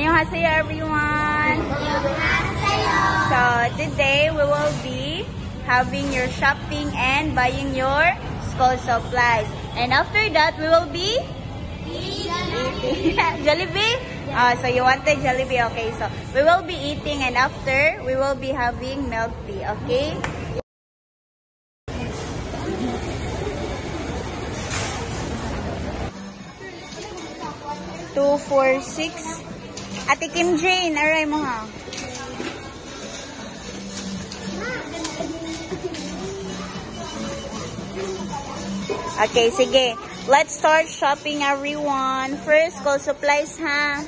Annyeonghaseyo everyone! So today we will be having your shopping and buying your school supplies. And after that we will be eating. Jollibee? So you wanted Jollibee? Okay, so we will be eating and after we will be having milk tea, okay? 246. Ate Kim Jane, aray mo ha. Okay, sige. Let's start shopping everyone. First, school supplies ha.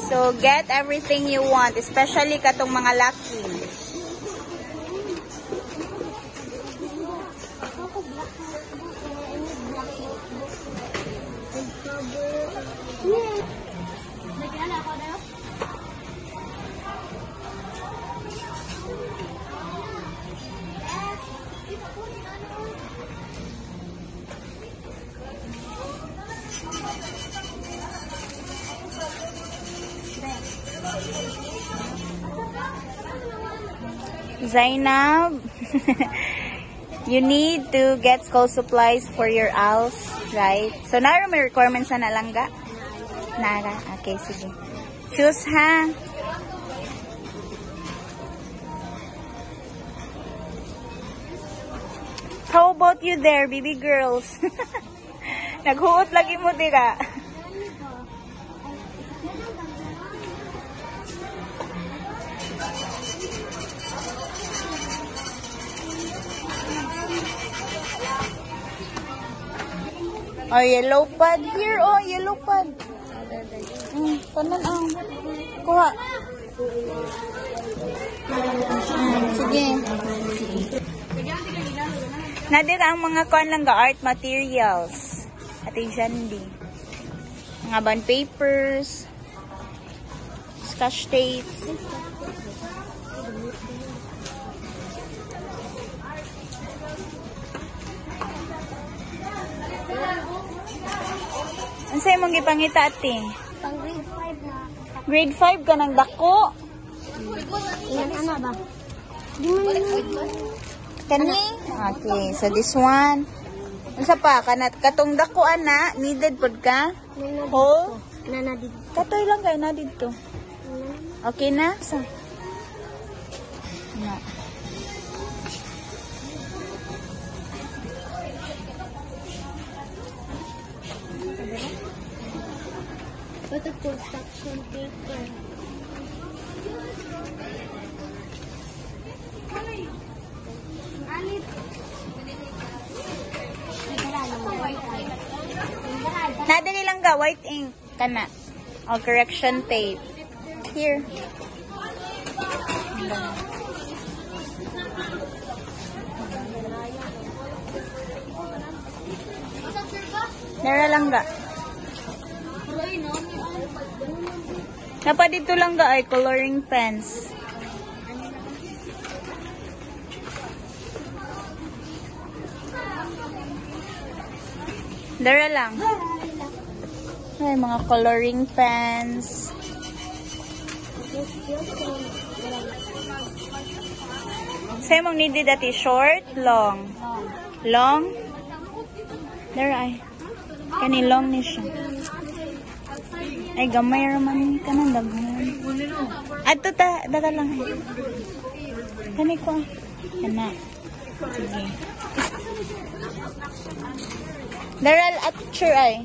So, get everything you want, especially katong mga laki. Zainab, you need to get school supplies for your ALS, right? So, naroon may requirements na nalangga? Nara. Okay, sige. Shoes, ha? How about you there, baby girls? Naghuot lagi mo, tira. Oh, yellow pad. Here, oh, yellow pad. Tanan, oh. Kuha. Sige. Nadira ang mga kuan lang art materials. Ate Jandy. Mga bond papers. Scotch tape. Ano sa'yo mong ipangita, ate? Pang grade 5 na. Grade 5 ka ng dako? Ilan ano ba? Kani? Okay, so this one. Isa pa, katong dako ana, needed pod ka? Hole? Nanadid. Katoy lang kayo na dito. Okay na? So, na. Ito construction paper. Nadali lang ga, white ink. Kana. O, correction tape. Here. Nara lang ga. Napa dito lang ga ay coloring pens. Dara lang. Ay, mga coloring pens. Sa'yo mong needed ati short, long. Long? Dara ay. Kani long ni siya. Ay, gamay raman ka ng daghan. Ato ta, daga lang. Kani ko. Kana. Sige. Daral at sure ay.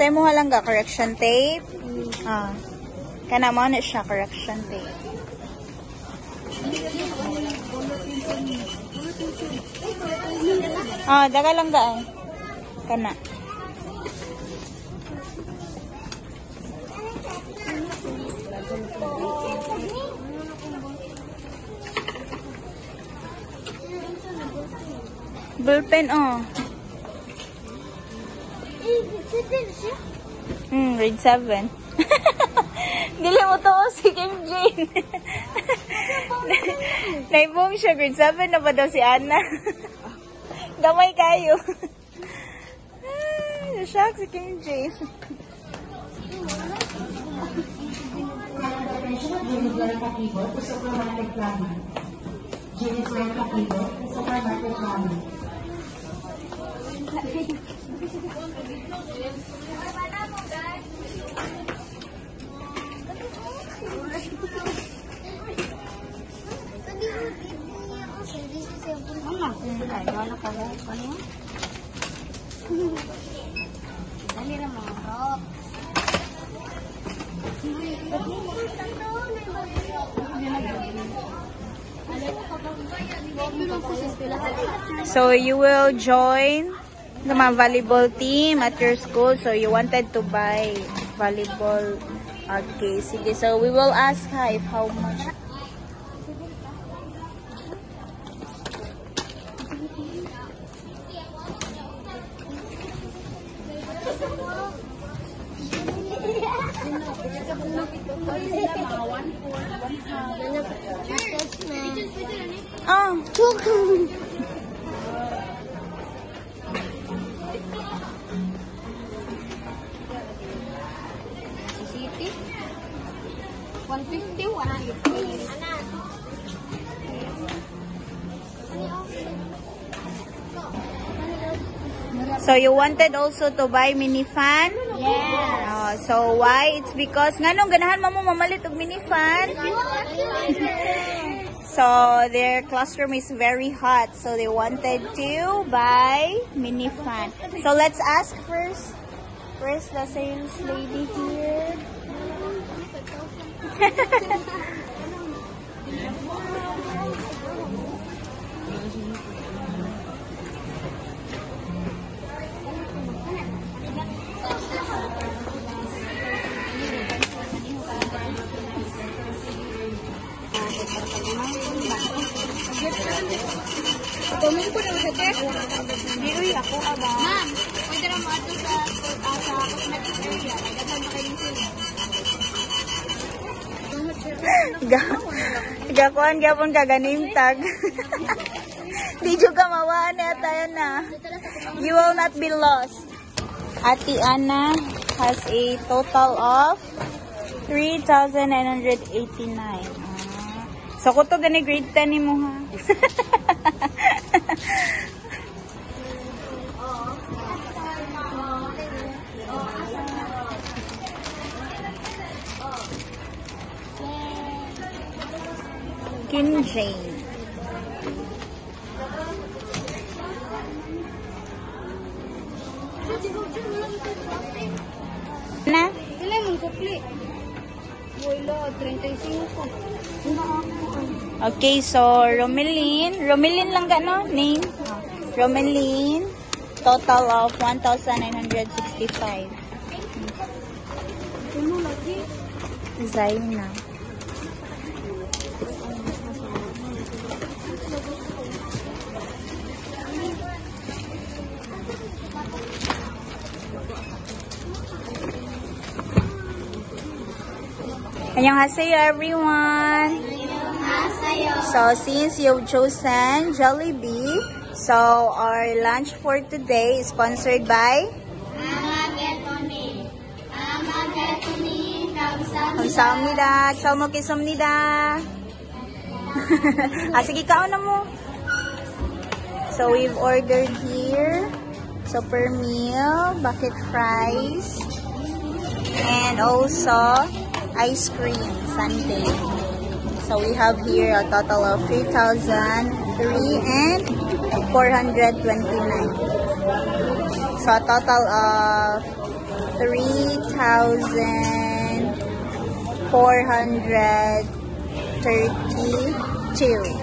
Unsay mo halangga correction tape? Ah. Kana mo na siya correction tape. Ah, daga lang daan. Kana. Ballpen, oh. Grade 7. Dili mo to si Kim Jane. Naibong siya, grade 7 na ba daw si Anna? Gamay kayo. Shock si Kim Jane. So you will join the volleyball team at your school. So you wanted to buy volleyball. Okay, sige. So we will ask her if how much. Oh. City 150, 150. So you wanted also to buy mini fan? Yes. So why? It's because nganong ganahan mo mamalit og mini fan? So their classroom is very hot, so they wanted to buy mini fan. So let's ask first. Where's the sales lady here? Kunin ko ng sakit. Hindi ako ba? Ma'am, pwede na maato sa cosmetic area. Dapat makaling sila. Gakuan gyapon ka ganimtag. Di juga mawaan ata yan na. You will not be lost. Ati Anna has a total of 3,989. So kuto gani grade 10 ni mo ha. Kim Jane. Na? Ilan mong kupli? Wala, 35. Okay, so Romeline lang ka, no? Name? Romeline. Total of 1,965. Ano lagi? Zaina. Annyeonghaseyo everyone. So since you've chosen Jollibee, so our lunch for today is sponsored by 감사합니다. 잘 먹겠습니다. Sige, kaon na mo. So we've ordered here. So per meal, bucket fries, and also ice cream sundae. So we have here a total of 3,003 and 429. So a total of 3,432.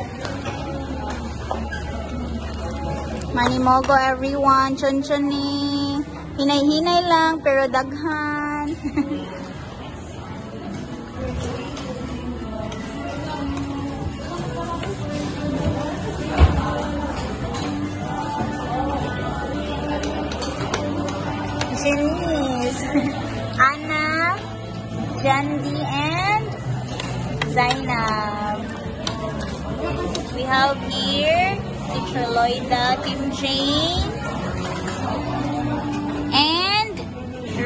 Manimogo everyone, chon-choni. Hinay-hinay lang pero daghan. Janice, Anna, Jandy, and Zainab. We have here Teacher Loida, Team Jane, and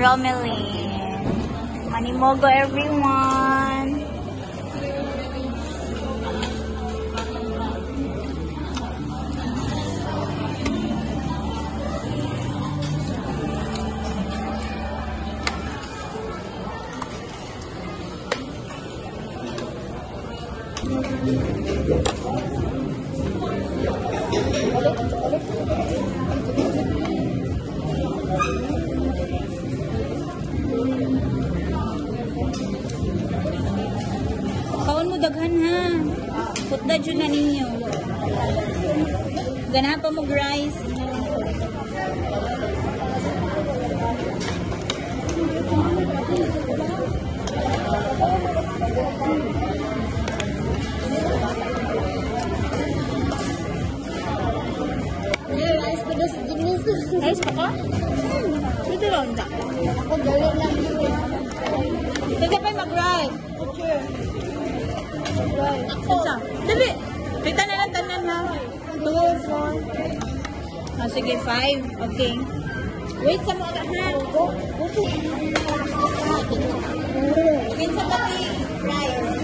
Romeline. Manimogo everyone. Kaon mo daghan ha. Putda dyan na ninyo. Ganahan pa mo rice. Rice pa ka? Pwede lang na. Ako galing lang. Pwede pa mag-rice. Ako. Dali. Kita na lang tanan ha. 2, 4. Ah, sige, 5. Okay. Wait sa mga ha. Wait sa pati. Rice.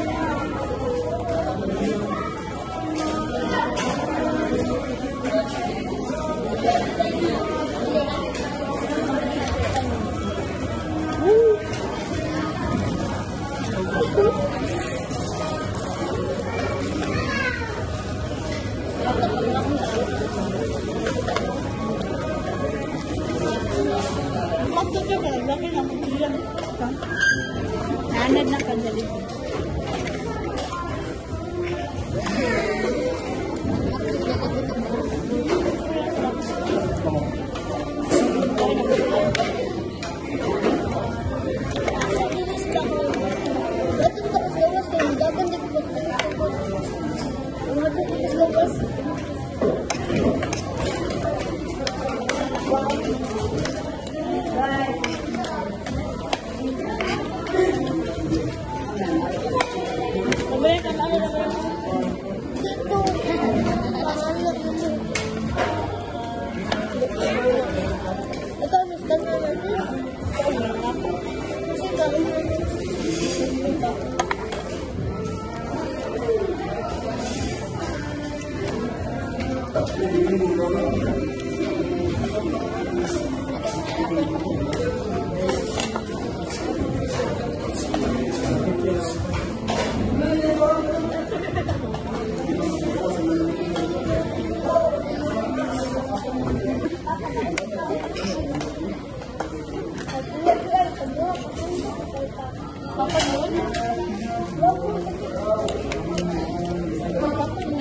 Nanad na kandali.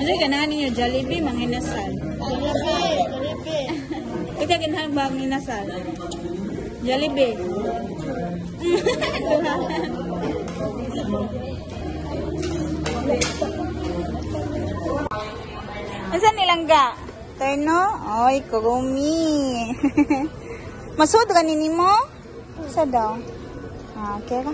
Ano ganahan ninyo? Jollibee, manginasal. Jollibee. Ika ganahan ba manginasal? Jollibee. Asan nilangga? Terno? Oy, kurumi. Masud ka nini mo? Sa daw? Ah, okay ka.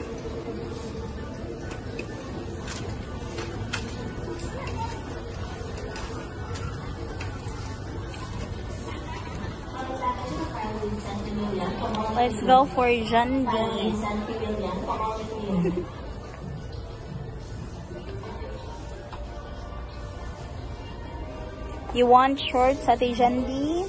Let's go for Jandy. You want shorts, Ate Jandy?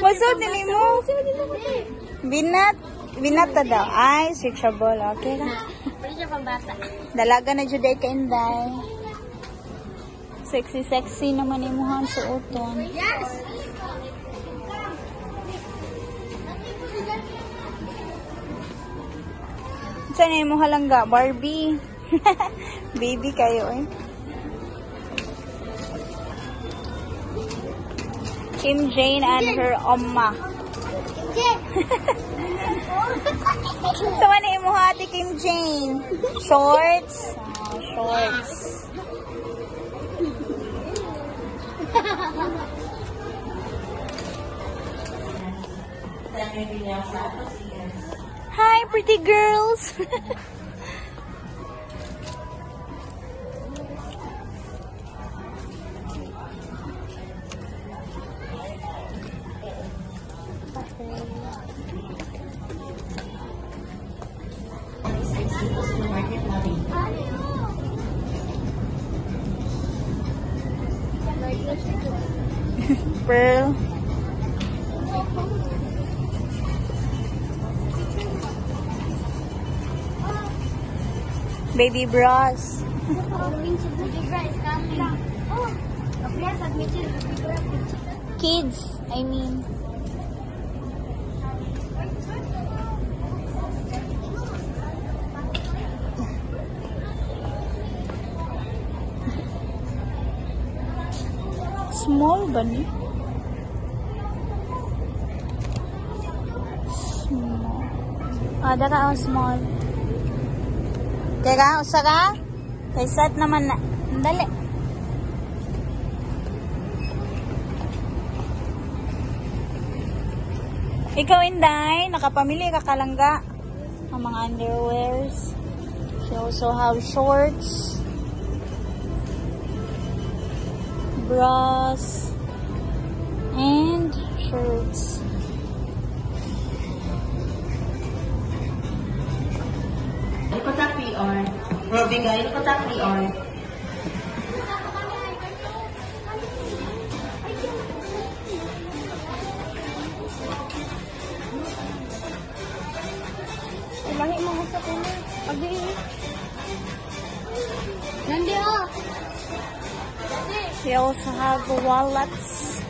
Masud nini mo? Binat ta daw. Ay, searchable. Okay ka. pambata. Dalaga na juday ka, Inday. Sexy naman imuhan sa uton. Yes! Saan na imuha lang ga? Barbie. Baby kayo eh. Kim Jane and her oma. Sama na imuha ate Kim Jane. Shorts. Oh, shorts. Hi, pretty girls. Pearl. Baby bras. Kids, I mean. Small ba ni? Small. Ah, dara ang small. Teka, usa ka? Kay set naman na. Dali. Ikaw, Inday, nakapamili ka kalangga ang mga underwears. She also have shorts, bras, and shirts. Ano ko tap PR? Robin, ano ko tap PR? Ilangi mo sa kuno. Pag-i. Nandi oh. They also have wallets.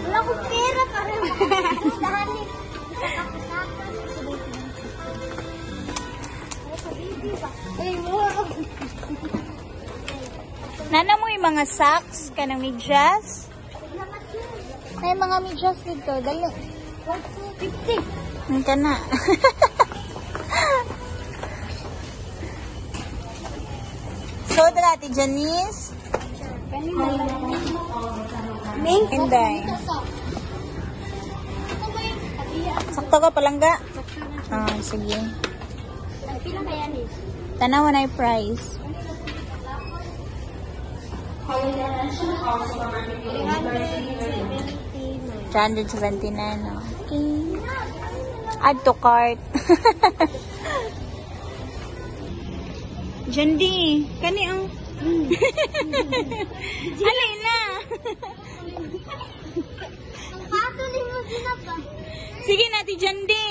Wala ko pera para dahani. Nana mo yung mga socks ka ng medyas? Ay, mga medyas dito. Dali. 50. Ang ka na. So, dati Janice. Inday. Sakto ka palangga? Ah, sige. Pila ba yan eh? Tanawan na yung price. 379. Okay. Add to cart. Jandi, kani ang alay na. Ang pato ni mo sinapa. Sige natin Jandi.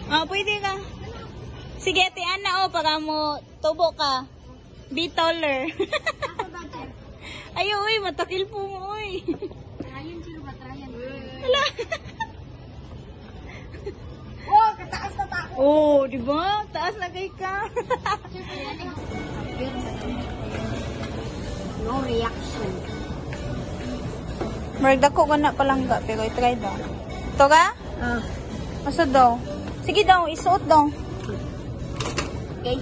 Oh, pwede ka. Sige, ate Ana, oh, para mo tubo ka. Be taller. Ay, uy, matakil po mo, uy. Trayan sila ba? Trayan. Hala. Oh, kataas na ta. Oh, di ba? Taas na kay ka. No reaction. Maragda ko na palangga, pero i-try daw. Ito ka? Asa daw? Sige daw, isuot daw. Okay.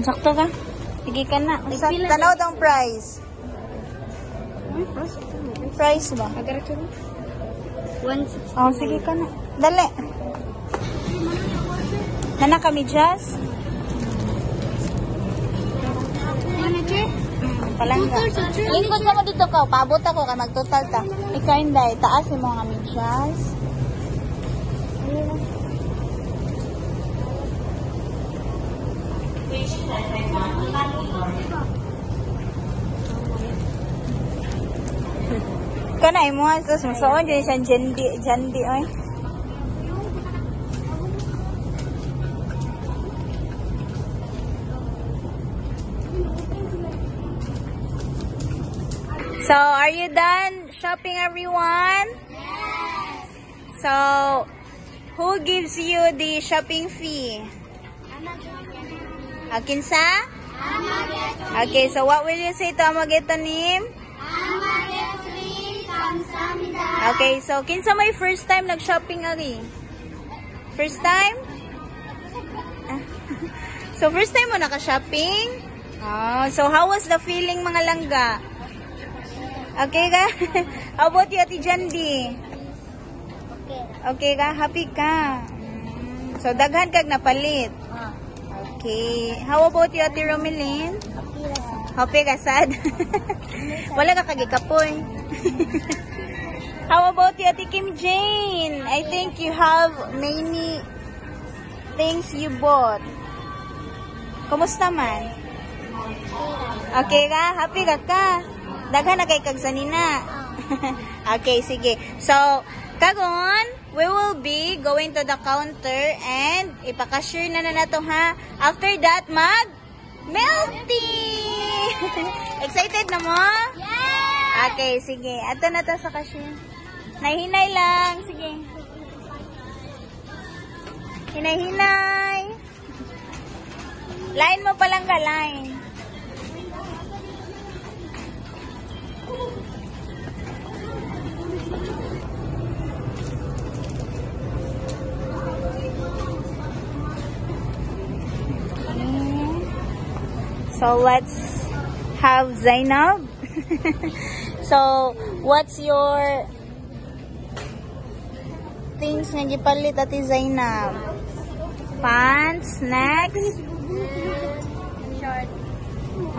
Sakto ka? Sige ka na. Tanaw daw ang price. Price ba? Agaratso mo? 160. Oh, sige ka na. Dali. Nana kami, Jazz? Ano, Che? palangga. Lingkod ka mo dito ka. Paabot ako ka. Mag-total ta. Ikaw hindi. Taas yung mga medyas. Kanay mo. Sus, masoon dyan siyang jandi. Oy. So, are you done shopping, everyone? Yes. So, who gives you the shopping fee? Kinsa? Okay, so what will you say to Amagetanim? Okay, so kinsa may first time nag-shopping ari? First time? So, first time mo naka-shopping? Oh, so how was the feeling, mga langga? Okay ka? How about you, Ate Jandi? Okay ka? Happy ka? So, daghan kag napalit? Okay. How about you, Ate Romelyn? Happy ka, sad? Wala ka kagikapoy. How about you, Ate Kim Jane? I think you have many things you bought. Kumusta man? Okay ka? Happy ka ka? Daghan na kay kagsanina. Okay, sige. So, kagon, we will be going to the counter and ipaka-share na nato ha. After that, milk tea! Excited na mo? Yes! Okay, sige. Ato na to sa cashier. Nahinay lang. Sige. Hinay-hinay. Line mo palang ka, line. So let's have Zainab. So what's your things nga gipalit, Ate Zainab? Pants, next? Short.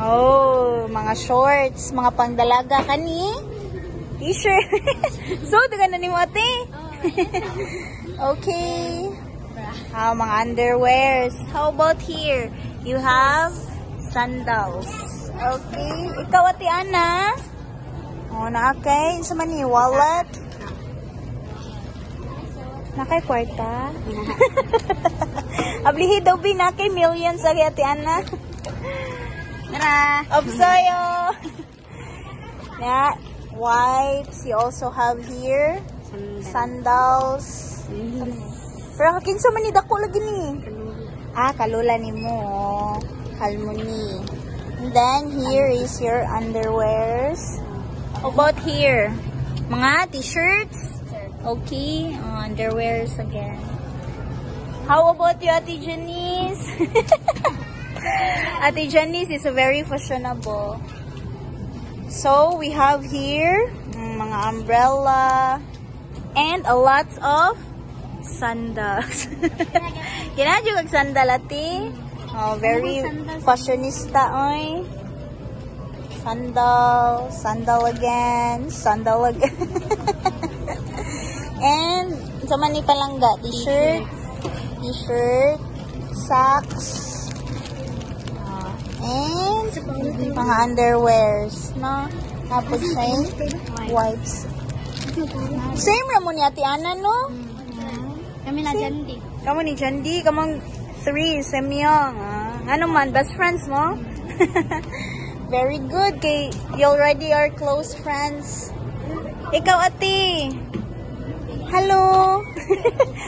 Oh, mga shorts, mga pangdalaga kani? T-shirt. So, dagan na ni mo, ate. Okay. Mga underwears. How about here? You have sandals. Okay. Ikaw, Ate Ana? Oh, na-okay. Isa man ni wallet. Nakay kwarta. Ablihi daw bi nakay millions ari, Ate Ana. Tara. Obsayo. Yeah, wipes. You also have here sandals. Pero kinsa man ni dako lagi ni? Kalula ni mo. Halmoni. And then here is your underwears. How about here? Mga t-shirts. Okay, underwears again. How about you, Ate Janice? Ate Janice is very fashionable. So, we have here mga umbrella and a lot of sandals. Kinadyo kag sandal, Ate? Oh, very fashionista, oy. Sandal again. And, sa mani palangga, t-shirt, socks, and mga underwears, no? Tapos same wipes. Same ramon ni Ate Ana, no? Kami na Jandi. Kamu ni Jandi, kamang 3, Semyong. Ano man, best friends mo? Very good, kay you already are close friends. Ikaw, Ate. Hello.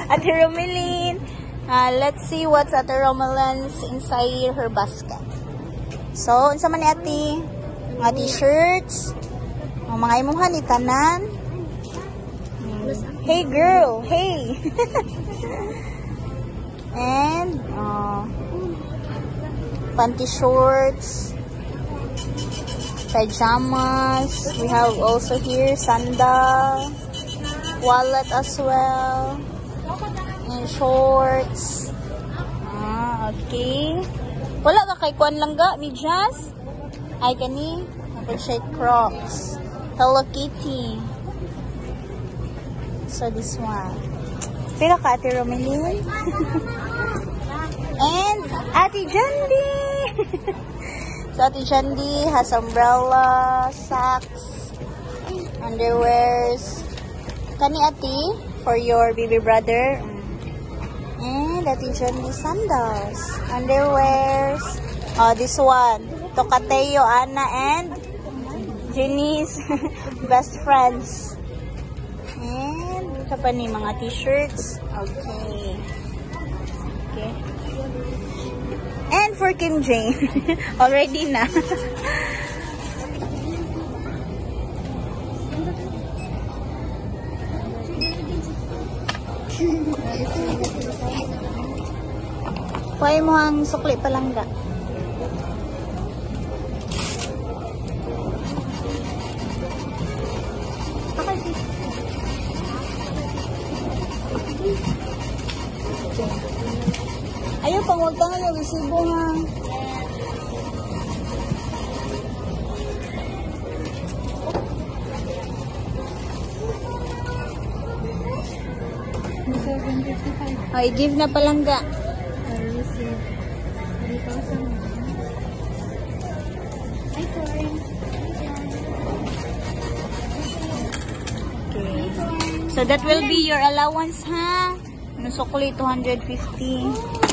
Ate Romelyn. Let's see what's Ate Romelyn's inside her basket. So, unsa man ni Ate? Mga t-shirts. Mga imuhan ni tanan. Hey girl, hey. And panty shorts, pajamas. We have also here sandal, wallet as well, and shorts. Okay. Wala ka kay kuan lang ga, medyas? Ay kani. Which is Crocs. Hello Kitty. So this one. Pila ka, Ate Romeline? And Ate Jandy! So Ate Jandy has umbrella, socks, underwears. Kani Ate for your baby brother. And Ate Jandy sandals, underwears. Oh, this one. Tocateo, Anna, and Jenny's best friends. And isa pa ni mga t-shirts. Okay. Okay. And for Kim Jane. Already na. Kuhay mo ang sukli palangga. Ayaw, pangwagtangan yung resibo nga. Ay, give na palangga. Okay. So that will be your allowance, ha? Nusukli 250.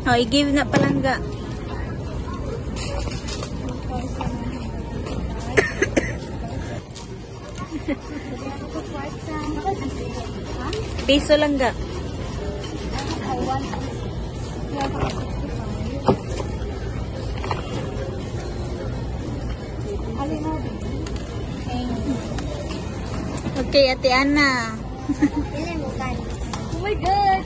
Oh, i-give na palangga. Peso lang ga. Okay, Ate Ana. Oh my God!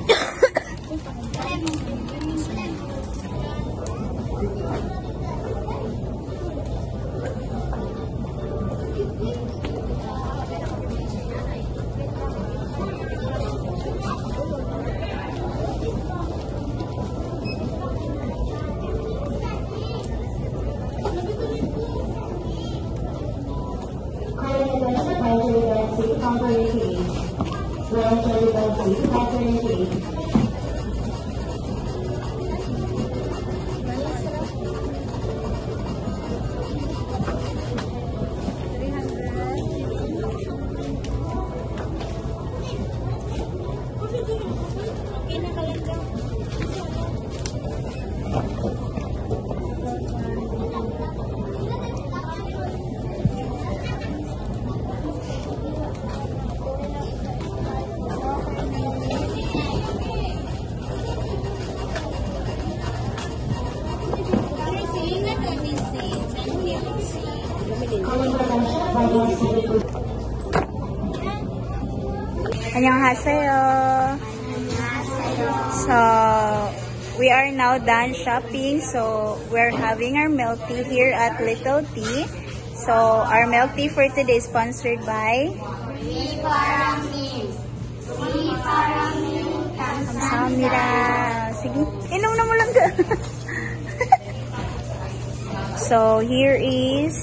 Annyeonghaseyo. So, we are now done shopping. So, we're having our milk tea here at Little Tea. So, our milk tea for today is sponsored by Kamsahamnida. Sige, inom na mo lang ka. So, here is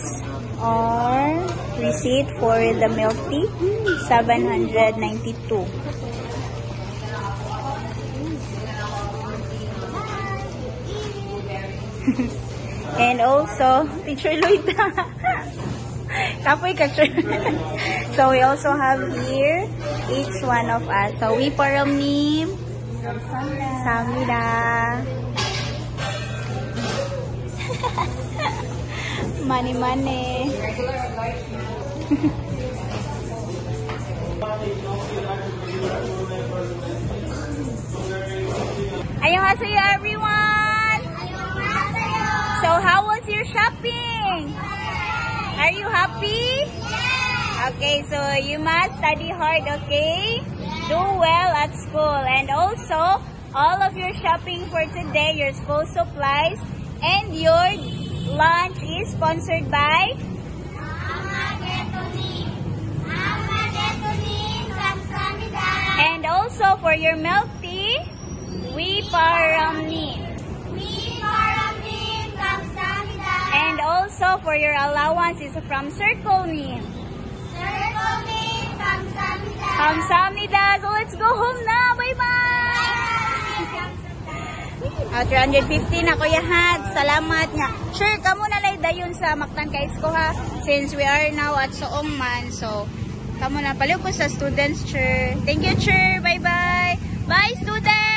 our receipt for the milk tea, 792. And also, Teacher Lloyd. Kapoy ka, So, we also have here each one of us. So, we paramnim Samida. Money. Annyeonghaseyo, everyone! So, how was your shopping? Are you happy? Okay, so you must study hard, okay? Do well at school. And also, all of your shopping for today, your school supplies, and your lunch is sponsored by and also for your milk tea, we paramni. And also for your allowance is from Circle Me. Kamsahamnida. So let's go home na. Bye-bye. 350 na Kuya Had. Salamat nga. Sure, kamo na lay dayon sa Mactan Kaisko ha. Since we are now at Soongman. So, kamo na paliw ko sa students, sure. Thank you, sure. Bye-bye. Bye, students.